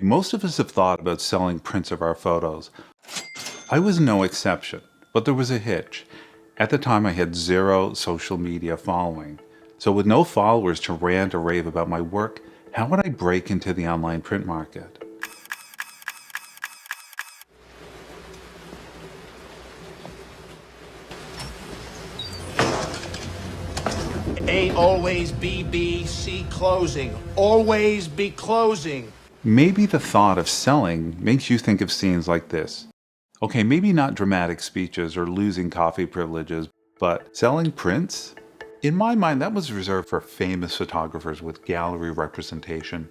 Most of us have thought about selling prints of our photos. I was no exception, but there was a hitch. At the time, I had zero social media following. So with no followers to rant or rave about my work, how would I break into the online print market? A always be B, C closing. Always be closing. Maybe the thought of selling makes you think of scenes like this. Okay, maybe not dramatic speeches or losing coffee privileges, but selling prints? In my mind, that was reserved for famous photographers with gallery representation,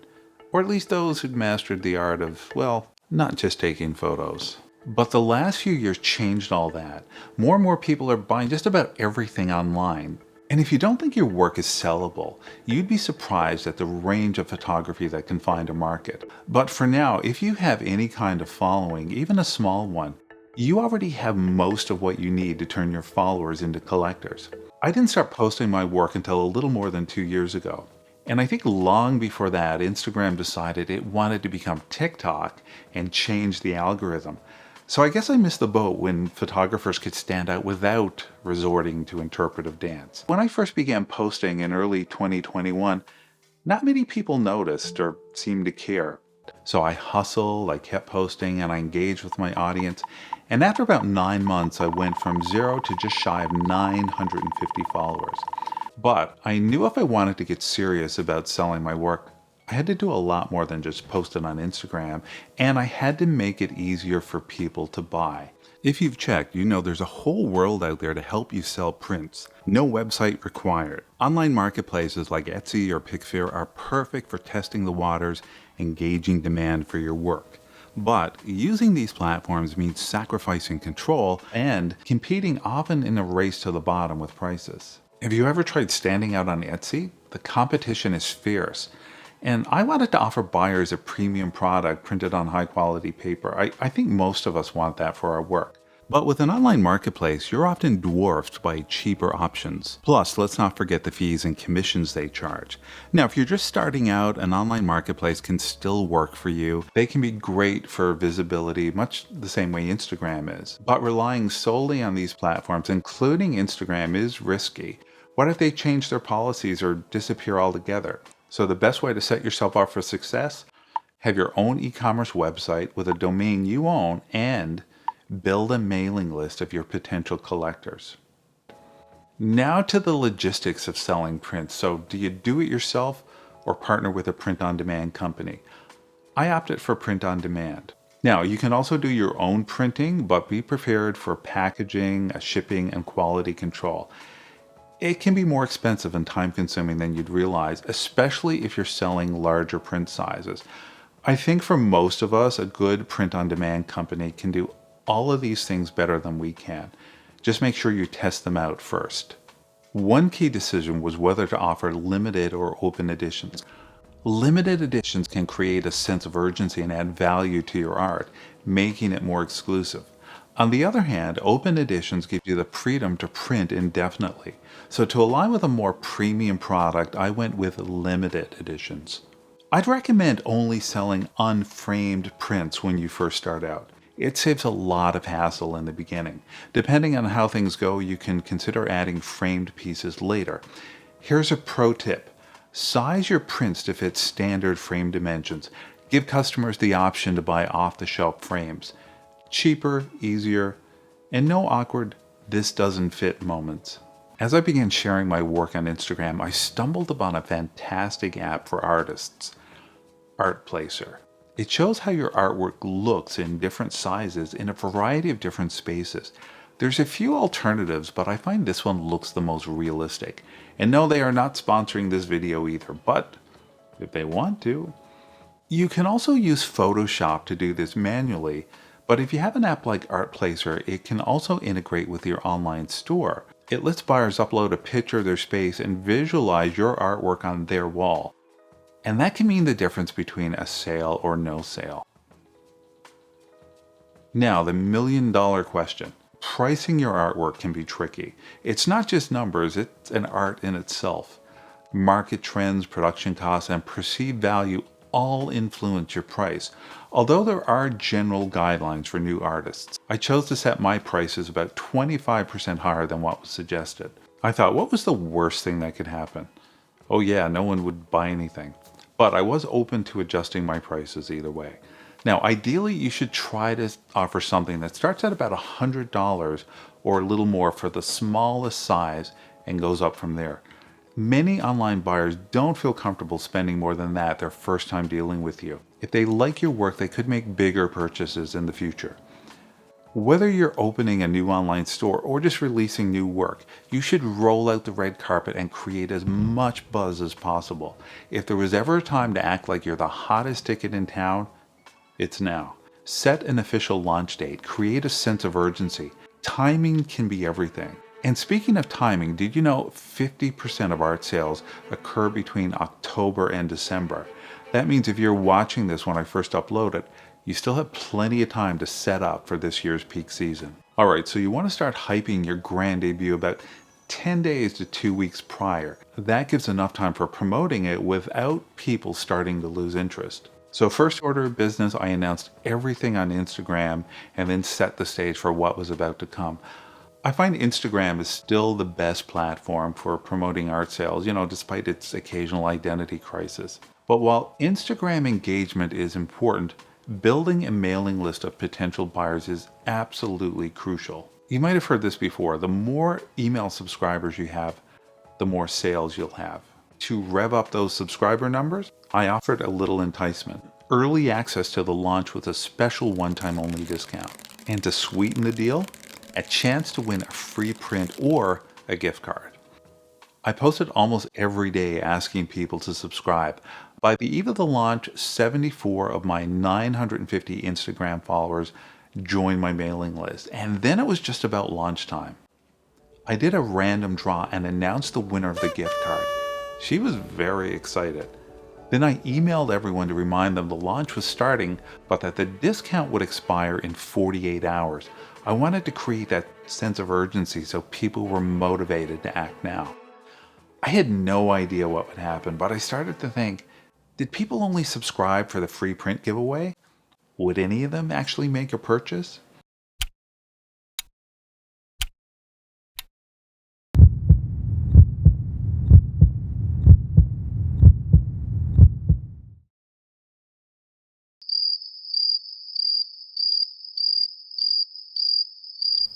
or at least those who'd mastered the art of, well, not just taking photos. But the last few years changed all that. More and more people are buying just about everything online. And if you don't think your work is sellable, you'd be surprised at the range of photography that can find a market. But for now, if you have any kind of following, even a small one, you already have most of what you need to turn your followers into collectors. I didn't start posting my work until a little more than 2 years ago. And I think long before that, Instagram decided it wanted to become TikTok and change the algorithm. So I guess I missed the boat when photographers could stand out without resorting to interpretive dance. When I first began posting in early 2021, not many people noticed or seemed to care. So I hustled, I kept posting, and I engaged with my audience. And after about 9 months, I went from 0 to just shy of 950 followers. But I knew if I wanted to get serious about selling my work, I had to do a lot more than just post it on Instagram, and I had to make it easier for people to buy. If you've checked, you know there's a whole world out there to help you sell prints. No website required. Online marketplaces like Etsy or Pickfair are perfect for testing the waters and gauging demand for your work. But using these platforms means sacrificing control and competing often in a race to the bottom with prices. Have you ever tried standing out on Etsy? The competition is fierce. And I wanted to offer buyers a premium product printed on high quality paper. I think most of us want that for our work. But with an online marketplace, you're often dwarfed by cheaper options. Plus, let's not forget the fees and commissions they charge. Now, if you're just starting out, an online marketplace can still work for you. They can be great for visibility, much the same way Instagram is. But relying solely on these platforms, including Instagram, is risky. What if they change their policies or disappear altogether? So the best way to set yourself up for success, have your own e-commerce website with a domain you own and build a mailing list of your potential collectors. Now to the logistics of selling prints. So do you do it yourself or partner with a print-on-demand company? I opted for print-on-demand. Now, you can also do your own printing, but be prepared for packaging, shipping, and quality control. It can be more expensive and time-consuming than you'd realize, especially if you're selling larger print sizes. I think for most of us, a good print-on-demand company can do all of these things better than we can. Just make sure you test them out first. One key decision was whether to offer limited or open editions. Limited editions can create a sense of urgency and add value to your art, making it more exclusive. On the other hand, open editions give you the freedom to print indefinitely. So to align with a more premium product, I went with limited editions. I'd recommend only selling unframed prints when you first start out. It saves a lot of hassle in the beginning. Depending on how things go, you can consider adding framed pieces later. Here's a pro tip. Size your prints to fit standard frame dimensions. Give customers the option to buy off-the-shelf frames. Cheaper, easier, and no awkward "this doesn't fit" moments. As I began sharing my work on Instagram, I stumbled upon a fantastic app for artists, ArtPlacer. It shows how your artwork looks in different sizes in a variety of different spaces. There's a few alternatives, but I find this one looks the most realistic. And no, they are not sponsoring this video either, but if they want to. You can also use Photoshop to do this manually, but if you have an app like ArtPlacer, it can also integrate with your online store. It lets buyers upload a picture of their space and visualize your artwork on their wall. And that can mean the difference between a sale or no sale. Now, the million-dollar question. Pricing your artwork can be tricky. It's not just numbers, it's an art in itself. Market trends, production costs, and perceived value all influence your price. Although there are general guidelines for new artists, I chose to set my prices about 25% higher than what was suggested. I thought, what was the worst thing that could happen? Oh yeah, no one would buy anything. But I was open to adjusting my prices either way. Now, ideally, you should try to offer something that starts at about $100 or a little more for the smallest size and goes up from there. Many online buyers don't feel comfortable spending more than that their first time dealing with you. If they like your work, they could make bigger purchases in the future. Whether you're opening a new online store or just releasing new work, you should roll out the red carpet and create as much buzz as possible. If there was ever a time to act like you're the hottest ticket in town, it's now. Set an official launch date. Create a sense of urgency. Timing can be everything. And speaking of timing, did you know 50% of art sales occur between October and December? That means if you're watching this when I first upload it, you still have plenty of time to set up for this year's peak season. Alright, so you want to start hyping your grand debut about 10 days to 2 weeks prior. That gives enough time for promoting it without people starting to lose interest. So first order of business, I announced everything on Instagram and then set the stage for what was about to come. I find Instagram is still the best platform for promoting art sales, despite its occasional identity crisis. But while Instagram engagement is important, building a mailing list of potential buyers is absolutely crucial. You might have heard this before. The more email subscribers you have, the more sales you'll have. To rev up those subscriber numbers, I offered a little enticement. Early access to the launch with a special one-time only discount. And to sweeten the deal, a chance to win a free print or a gift card. I posted almost every day asking people to subscribe. By the eve of the launch, 74 of my 950 Instagram followers joined my mailing list, and then it was just about launch time. I did a random draw and announced the winner of the gift card. She was very excited. Then I emailed everyone to remind them the launch was starting, but that the discount would expire in 48 hours. I wanted to create that sense of urgency so people were motivated to act now. I had no idea what would happen, but I started to think, did people only subscribe for the free print giveaway? Would any of them actually make a purchase?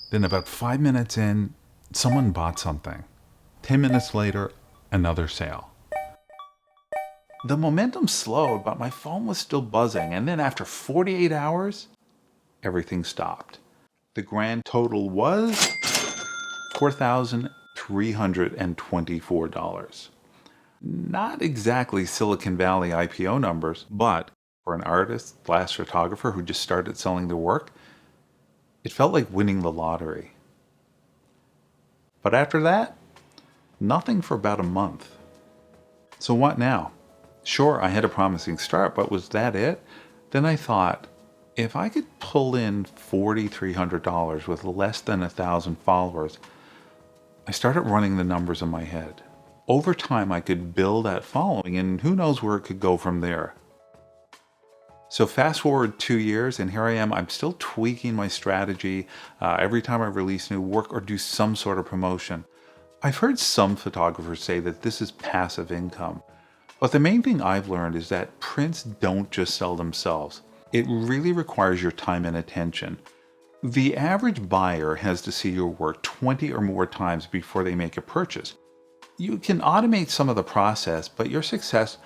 Then about 5 minutes in, someone bought something. 10 minutes later, another sale. The momentum slowed, but my phone was still buzzing, and then after 48 hours, everything stopped. The grand total was $4,324. Not exactly Silicon Valley IPO numbers, but for an artist/photographer who just started selling their work, it felt like winning the lottery. But after that, nothing for about a month. So what now? Sure, I had a promising start, but was that it? Then I thought, if I could pull in $4,300 with less than 1,000 followers, I started running the numbers in my head. Over time, I could build that following, and who knows where it could go from there. So fast forward 2 years, and here I am. I'm still tweaking my strategy every time I release new work or do some sort of promotion. I've heard some photographers say that this is passive income. But the main thing I've learned is that prints don't just sell themselves. It really requires your time and attention. The average buyer has to see your work 20 or more times before they make a purchase. You can automate some of the process, but your success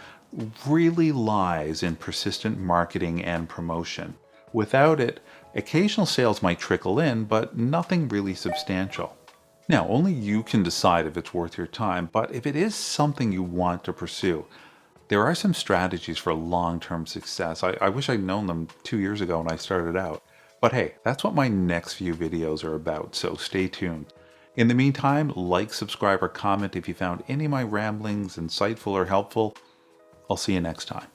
really lies in persistent marketing and promotion. Without it, occasional sales might trickle in, but nothing really substantial. Now, only you can decide if it's worth your time, but if it is something you want to pursue, there are some strategies for long-term success. I wish I'd known them 2 years ago when I started out. But hey, that's what my next few videos are about, so stay tuned. In the meantime, like, subscribe, or comment if you found any of my ramblings insightful or helpful. I'll see you next time.